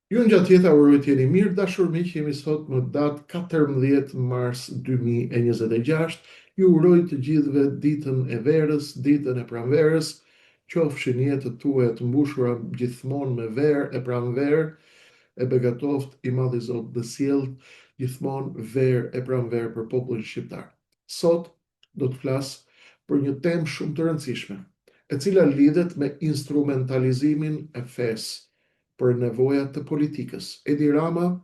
Ju në gjatë jeta uroj t'jeni mirë, dashur miq, jemi sot në datë 14 mars 2026. Ju uroj të gjithëve ditën e verës, ditën e pranverës, qofshin jetët tuaja të mbushura gjithmonë me verë e pranverë, e begatoft i madhi Zot dhe sjellë gjithmonë verë e pranverë për popullin shqiptar. Sot do të flas për një temë shumë të rëndësishme, e cila lidhet me instrumentalizimin e fesë për nevojat të politikës. Edi Rama,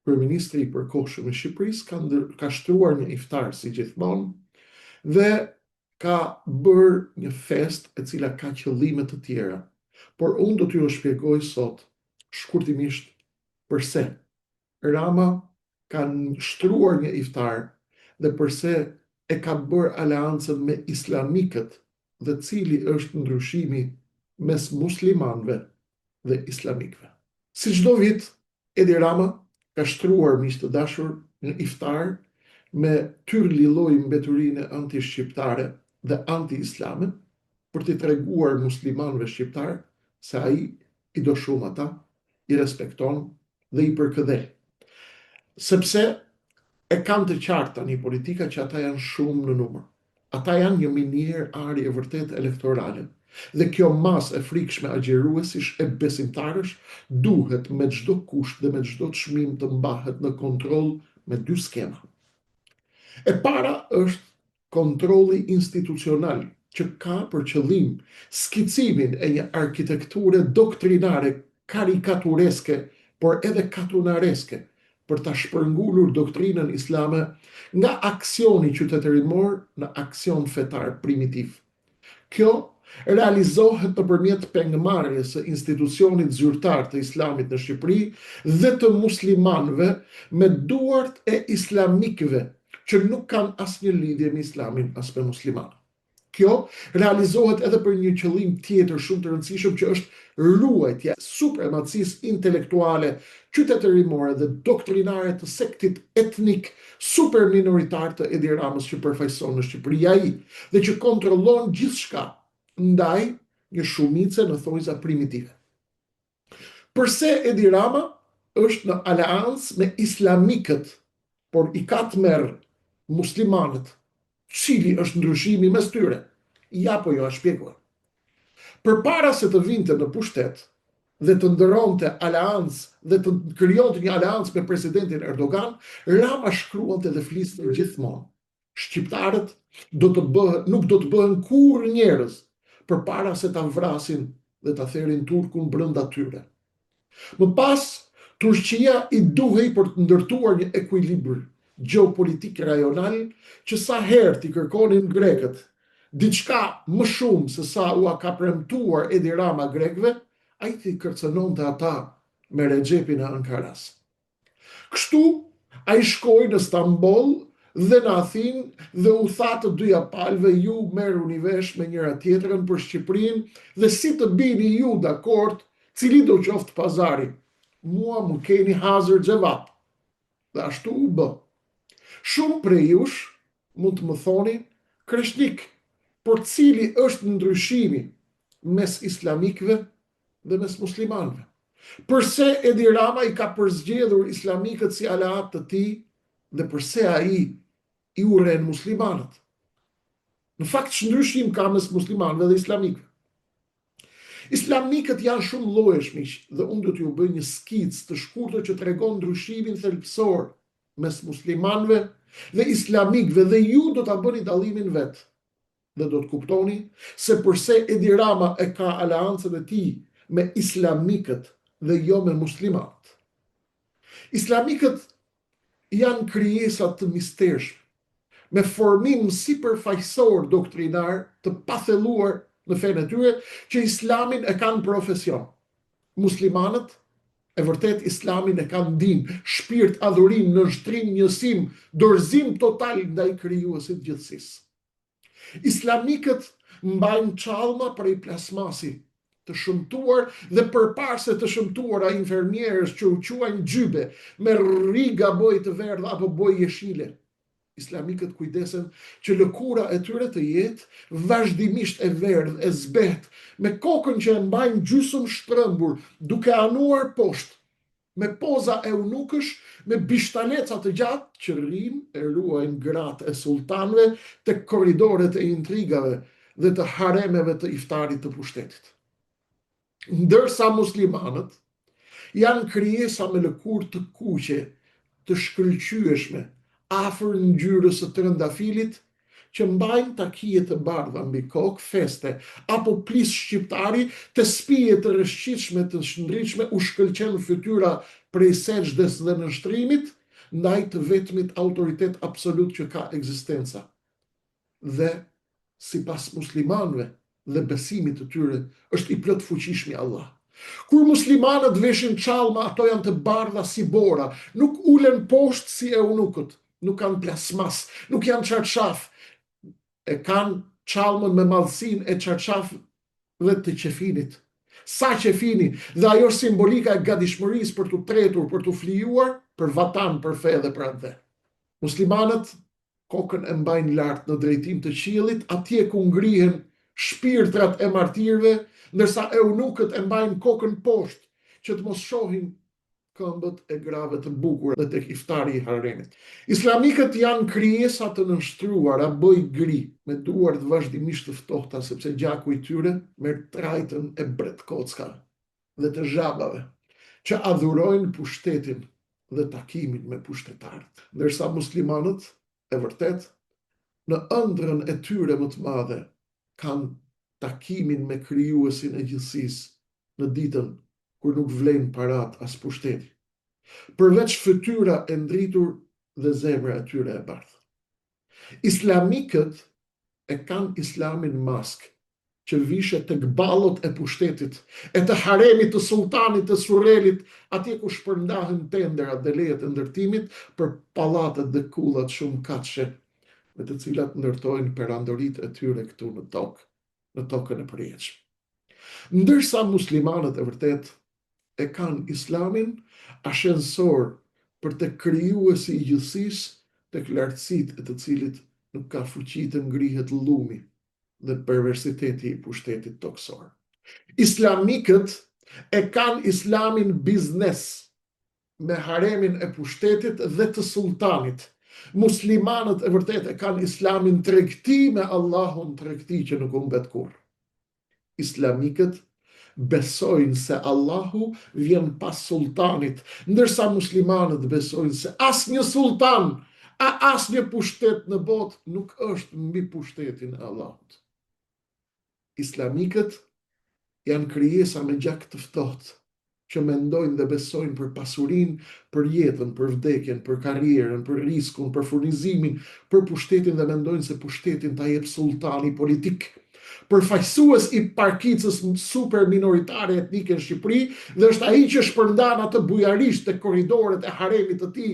kryeministri i përkohshëm i Shqipërisë, ka shtruar një iftar si gjithmonë dhe ka bërë një fest e cila ka qëllime të tjera. Por unë do t'ju shpjegoj sot shkurtimisht përse Rama ka shtruar një iftar dhe përse e ka bërë aleancën me islamikët dhe cili është ndryshimi mes muslimanëve dhe islamikëve. Si çdo vit, Edi Rama ka shtruar, miq të dashur, një iftar me tyrli lloj mbetërine anti-shqiptare dhe anti-islame për t'i treguar muslimanëve shqiptar se ai i do shumë ata, i respekton dhe i përkëdhel. Sepse e kanë të qartë tani politika që ata janë shumë në numër. Ata janë një minier ari e vërtet elektorale. Dhe kjo mas e frikshme agjeruesish e besimtarësh duhet me çdo kusht dhe me çdo çmim të mbahet në kontroll me dy skema. E para është kontrolli institucional, që ka për qëllim skicimin e një arkitekture doktrinare karikatureske, por edhe katunareske, për ta shpërngulur doktrinën islame nga aksioni qytetërimor në aksion fetar primitiv. Kjo realizohet nëpërmjet pengëmarrjes së institucionit zyrtar të islamit në Shqipëri dhe të muslimanëve me duart e islamikëve që nuk kanë asnjë lidhje me islamin as me muslimanë. Kjo realizohet edhe për një qëllim tjetër shumë të rëndësishëm, që është ruajtja e supremacisë intelektuale, qytetërimore dhe doktrinare të sektit etnik super minoritar të Edi Ramës që përfaqëson në Shqipëri ai dhe që kontrollon gjithçka ndaj një shumice në thojza primitive. Përse Edi Rama është në aleancë me islamikët, por i ka të merr muslimanët, cili është ndryshimi mes tyre? Ja po jo a shpjegoj. Përpara se të vinte në pushtet dhe të ndëronte aleancë dhe të krijonte një aleancë me presidentin Erdogan, Rama shkruante dhe fliste gjithmonë: shqiptarët nuk do të bëhen kur njerëz përpara se ta vrasin dhe ta therin turkun brenda tyre. Më pas, Turqia i duhej për të ndërtuar një ekuilibër gjeopolitik rajonal që sa herë t'i kërkonin grekët diçka më shumë se sa u ka premtuar Edi Rama grekëve, ai t'i kërcënonte ata me Regjepin e Ankaras. Kështu ai shkoi në Stamboll dhe në Athinë dhe u tha të dyja palëve: ju merruni vesh me njëra tjetrën për Shqipërinë dhe si të bini ju dakord, cili do qoftë pazari, mua më keni hazër xhevat. Dhe ashtu u bë. Shumë prej jush mund të më thoni: Kreshnik, por cili është ndryshimi mes islamikëve dhe mes muslimanëve? Përse Edi Rama i ka përzgjedhur islamikët si aleat të tij dhe përse ai i urren muslimanët? Në fakt, ç'ndryshim ka mes muslimanëve dhe islamikëve? Islamikët janë shumë llojesh, miq, dhe unë do t'ju bëj një skicë të shkurtër që tregon ndryshimin thelbësor mes muslimanëve dhe islamikëve, dhe ju do ta bëni dallimin vet. Dhe do të kuptoni se përse Edi Rama e ka aleancën e tij me islamikët dhe jo me muslimanët. Islamikët janë krijesa të mistershme, me formim sipërfaqësor doktrinar të pathelluar në fenë e tyre, që islamin e kanë profesion. Muslimanët e vërtet islamin e kanë din, shpirt, adhurim, nënshtrim, njësim, dorëzim total ndaj krijuesit gjithësisë. Islamikët mbajnë çallma prej plasmasi të shëmtuar dhe përparse të shëmtuara infermierës që u quajnë gjybe me rriga boj të verdha apo boj jeshile. Islamikët kujdesen që lëkura e tyre të jetë vazhdimisht e verdhë, e zbehtë, me kokën që e mbajnë gjysmë shtrëmbur, duke anuar poshtë, me poza eunukësh, me bishtaneca të gjatë që rrinë e ruajnë gratë e sultanëve të korridoret e intrigave dhe të haremeve të iftarit të pushtetit. Ndërsa muslimanët janë krijesa me lëkurë të kuqe, të shkëlqyeshme, afër ngjyrës së trëndafilit, që mbajnë takije të bardha mbi kokë, feste, apo plis shqiptari të spije të rëshqitshme të shndritshme u shkëlqen fytyra prej sejdës dhe nështrimit, ndaj të vetmit autoritet absolut që ka ekzistenca. Dhe sipas muslimanëve dhe besimit të tyre është i plot fuqishmi Allah. Kur muslimanët veshin çallma, ato janë të bardha si bora, nuk ulen poshtë si eunukët, nuk kanë plasmas, nuk janë çarçaf, e kanë çallmën me madhësinë e çarçafëve të qefinit. Sa qefini, dhe ajo simbolika e gatishmërisë për të tretur, për të flijuar, për vatan, për fe dhe për atë. Muslimanët kokën e mbajnë lart në drejtim të qiellit, atje ku ngrihen shpirtrat e martirëve, ndërsa eunukët e mbajnë kokën poshtë, që të mos shohin këmbët e grave të bukura dhe tek iftari i haremit. Islamikët janë krijesa të nështruara bëj gri, me duart vazhdimisht të ftohta, sepse gjaku i tyre merr trajtën e bretkocka dhe të zhabave, që adhurojnë pushtetin dhe takimin me pushtetarët. Ndërsa muslimanët, e vërtet, në ëndrrën e tyre më të madhe, kanë takimin me krijuesin e gjithësisë në ditën kur nuk vlen parat as pushteti. Përveç fytyra e ndritur dhe zemra e tyre e bardhë. Islamikët e kanë islamin mask, që vishet tek ballot e pushtetit, e të haremit të sultanit të Surrelit, atje ku shpërndahen tenderat dhe lejet e ndërtimit për pallatet dhe kullat shumë katëshe, me të cilat ndërtojnë perandoritë e tyre këtu në tokë, në tokën e përjetshme. Ndërsa muslimanët e vërtet e kanë islamin ashensor për të krijuesi i gjithësisë, tek lartësitë e të cilit nuk ka fuqi të ngrihet llumi dhe perversiteti i pushtetit toksor. Islamikët e kanë islamin biznes, me haremin e pushtetit dhe të sultanit. Muslimanët e vërtet e kanë islamin tregti me Allahun, tregti që nuk humbet kurrë. Islamikët besojnë se Allahu vjen pas sultanit, ndërsa muslimanët besojnë se asnjë sultan, asnjë pushtet në botë nuk është mbi pushtetin e Allahut. Islamikët janë krijesa me gjak të ftohtë, që mendojnë dhe besojnë për pasurinë, për jetën, për vdekjen, për karrierën, për riskun, për furnizimin, për pushtetin dhe mendojnë se pushtetin ta jep sultani politik, përfaqësues i parkicës super minoritare etnike në Shqipëri, dhe është ai që shpërndan atë bujarisht te korridoret e haremit të tij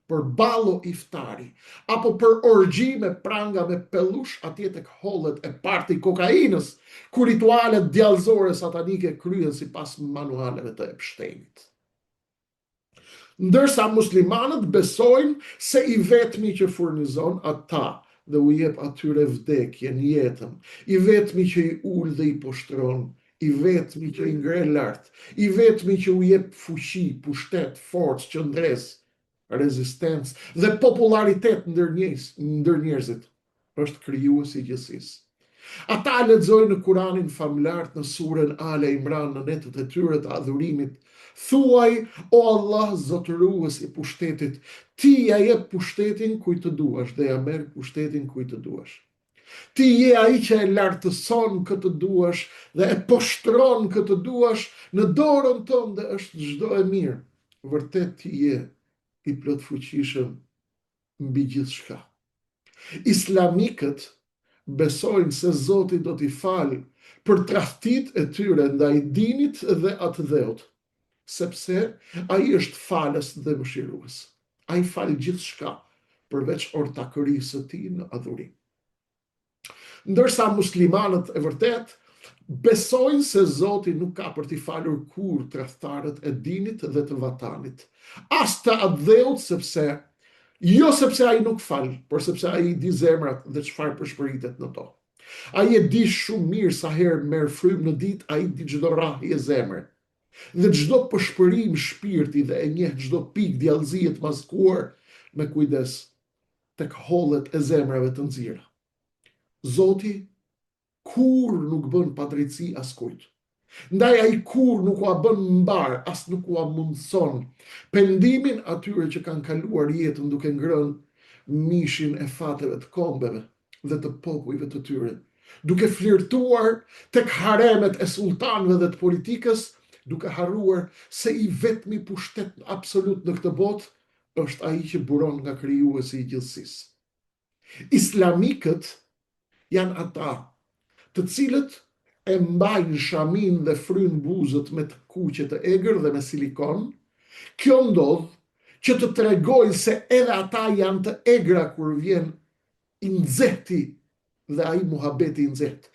për ballo iftari, apo për orgji me pranga me pellush atje tek hollet e parti kokainës, ku ritualet djallëzore satanike kryen sipas manualeve të Epsteinit. Ndërsa muslimanët besojnë se i vetmi që furnizon ata dhe u jep atyre vdekjen, jetën, i vetmi që i ul dhe i poshtron, i vetmi që i ngre lart, i vetmi që u jep fuqi, pushtet, forcë, qëndresë, rezistencë dhe popularitet ndër njerëzit, është krijuesi i gjithësisë. Ata lexojnë në Kuranin famlar në surën Ale Imran në netët e tyre të adhurimit: thuaj, o Allah, zotërues i pushtetit, ti ja jep pushtetin kujt të duash dhe ja merr pushtetin kujt të duash. Ti je ai që e lartëson këtë duash dhe e poshtron këtë duash, në dorën tënde është çdo e mirë. Vërtet ti je i plot fuqishëm mbi gjithçka. Islamikët besojnë se Zoti do t'i falë për tradhtitë e tyre ndaj dinit dhe atë dheut, sepse ai është falës dhe mëshirues. Ai fal gjithçka përveç ortakërisë së tij në adhurim. Ndërsa muslimanët e vërtet besojnë se Zoti nuk ka për t'i falur kur tradhtarët e dinit dhe të vatanit, as të atë dheut, sepse ai nuk fal, por sepse ai di zemrat dhe çfarë përshpëritet në to. Ai e di shumë mirë sa herë merr frymë në ditë, ai di çdo rrahje zemre. Dhe çdo përshpërim shpirti dhe e njeh çdo pikë djallëzie të maskuar me kujdes tek hollet e zemrave të nxira. Zoti kur nuk bën padrejtësi askujt. Ndaj ai kur nuk ua bën mbar, as nuk ua mundson pendimin atyre që kanë kaluar jetën duke ngrënë mishin e fateve të kombeve dhe të popujve të tyre, duke flirtuar tek haremet e sultanëve dhe të politikës, duke harruar se i vetmi pushtet absolut në këtë botë është ai që buron nga krijuesi i gjithësisë. Islamikët janë ata të cilët e mbajnë shamin dhe frynë buzët me të kuqe të egër dhe me silikon. Kjo ndodh që të tregojnë se edhe ata janë të egra kur vjen i nxehti dhe ai muhabeti i nxehtë.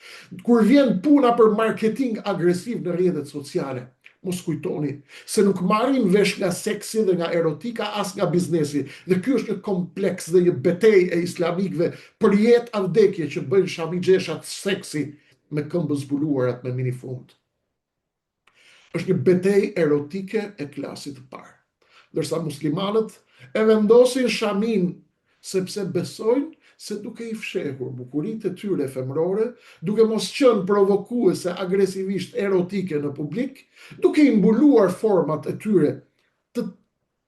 Kur vjen puna për marketing agresiv në rrjetet sociale, mos kujtoni se nuk marrin vesh nga seksi dhe nga erotika as nga biznesi. Dhe ky është një kompleks dhe një betejë e islamikëve për jetë a vdekje që bëjnë shamixheshat seksi me këmbë zbuluarat me minifund. Është një betejë erotike e klasit të parë. Ndërsa muslimanët e vendosin shamin sepse besojnë se duke i fshehur bukuritë e tyre femërore, duke mos qenë provokuese agresivisht erotike në publik, duke i mbuluar format e tyre të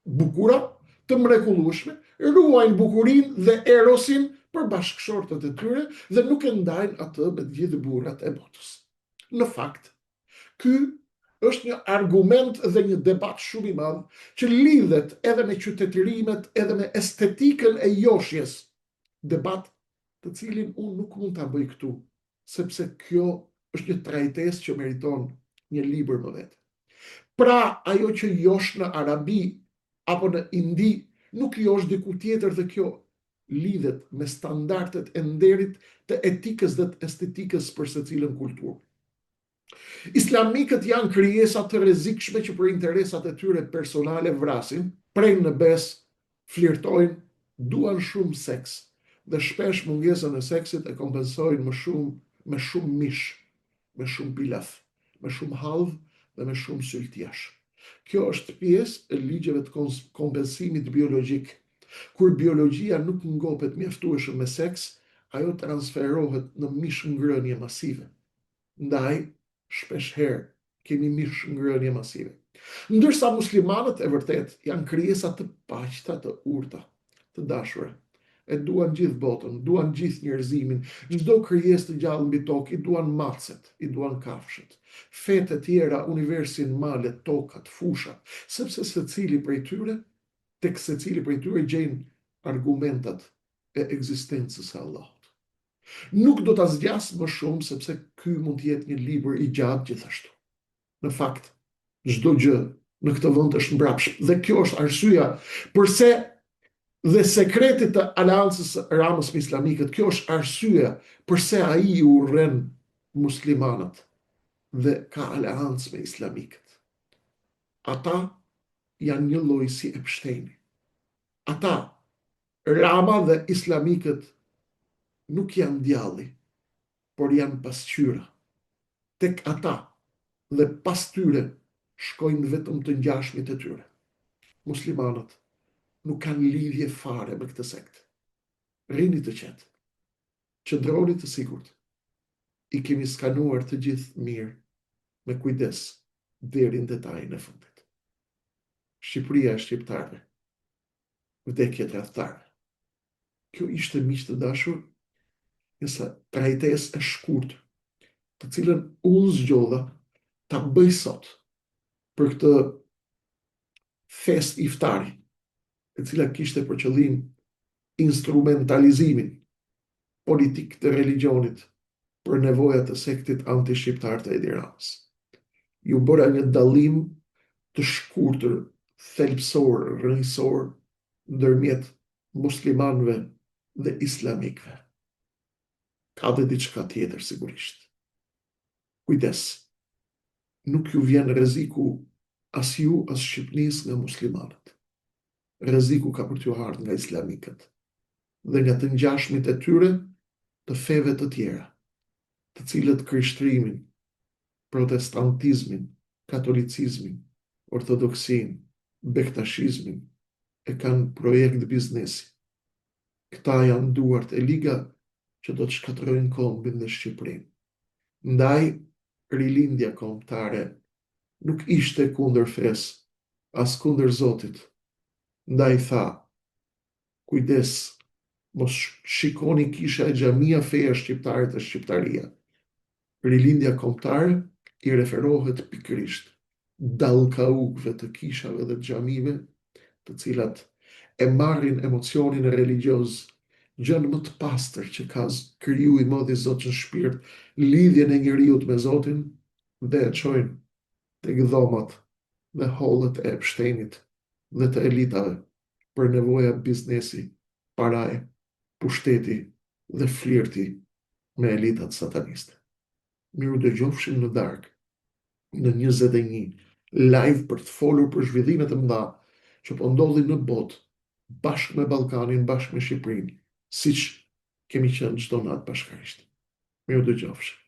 bukura, të mrekullueshme, ruajnë bukurinë dhe erosin për bashkëshortët e tyre dhe nuk e ndajnë atë me të gjithë burrat e botës. Në fakt, ky është një argument dhe një debat shumë i madh që lidhet edhe me qytetërimet, edhe me estetikën e joshjes. Debat të cilin unë nuk mund ta bëj këtu, sepse kjo është një trajtesë që meriton një libër më vetë. Pra, ajo që josh në Arabi apo në Indi nuk josh diku tjetër dhe kjo lidhet me standardet e nderit të etikës dhe të estetikës për secilën kulturë. Islamikët janë krijesa të rrezikshme që për interesat e tyre personale vrasin, prejnë në bes, flirtojnë, duan shumë seks dhe shpesh mungesën e seksit e kompensojnë me shumë mish, me shumë pilaf, me shumë hallë dhe me shumë syltjash. Kjo është pjesë e ligjeve të kompensimit biologjik. Kur biologjia nuk ngopet mjaftueshëm me seks, ajo transferohet në mish ngrënie masive. Ndaj, shpesh herë kemi mish ngrënie masive. Ndërsa muslimanët e vërtet janë krijesa të paqta, të urta, të dashura. E duan gjithë botën, duan gjithë njerëzimin, çdo krijesë të gjallë mbi tokë, i duan macet, i duan kafshët, fetë e tjera, universin, malet, tokat, fushat, sepse secili prej tyre, tek secili prej tyre gjejnë argumentat e ekzistencës së Allahut. Nuk do ta zgjas më shumë sepse ky mund të jetë një libër i gjatë gjithashtu. Në fakt, çdo gjë në këtë vend është mbrapsht dhe kjo është arsyeja përse dhe sekreti të aleancës Ramës me islamikët, kjo është arsyeja përse ai i urren muslimanët dhe ka aleancë me islamikët. Ata janë një lloj si Epsteini. Ata, Rama dhe islamikët, nuk janë djalli, por janë pasqyra. Tek ata dhe pas tyre shkojnë vetëm të ngjashmit e tyre. Muslimanët nuk kanë lidhje fare me këtë sektë. Rini të qetë, qëndroni të sigurt. I kemi skanuar të gjithë mirë, me kujdes, deri në detajin e fundit. Shqipëria e shqiptarëve, vdekje e tradhtarëve. Kjo ishte, miq të dashur, një trajtesë e shkurtër, të cilën unë zgjodha ta bëj sot për këtë fest iftari, e cila kishte për qëllim instrumentalizimin politik të religionit për nevojat e sektit anti-shqiptar të Edi Ramës. Ju bëra një dallim të shkurtër, thelbësor, rrënjësor ndërmjet muslimanëve dhe islamikëve. Ka dhe diçka tjetër sigurisht. Kujdes, nuk ju vjen rreziku as ju as Shqipënisë nga muslimanët. Rreziku ka për t'ju ardhur nga islamikët dhe nga të ngjashmit e tyre të feve të tjera, të cilët krishterimin, protestantizmin, katolicizmin, ortodoksin, bektashizmin, e kanë projekt biznesi. Këta janë duart e liga që do të shkatrojnë kombin dhe Shqipërinë. Ndaj, rilindja kombëtare nuk ishte kundër fesë, as kundër Zotit. Ndaj tha, kujdes, mos shikoni kisha e xhamia feja shqiptare të shqiptaria. Rilindja kombëtare i referohet pikërisht dallkaukëve të kishave dhe të xhamive, të cilat e marrin emocionin religioz, gjën më të pastër që ka kriju i modhi Zot në shpirt, lidhjen e njeriut me Zotin, dhe e çojnë tek dhomat dhe hollët e Epsteinit dhe të elitave për nevoja biznesi, paraje, pushteti dhe flirti me elitat sataniste. Miru dëgjofshim në darkë në 21 live për të folur për zhvillimet e mëdha që po ndodhin në botë, bashkë me Ballkanin, bashkë me Shqipërinë, siç kemi qenë çdo natë bashkërisht. Miru dëgjofshim.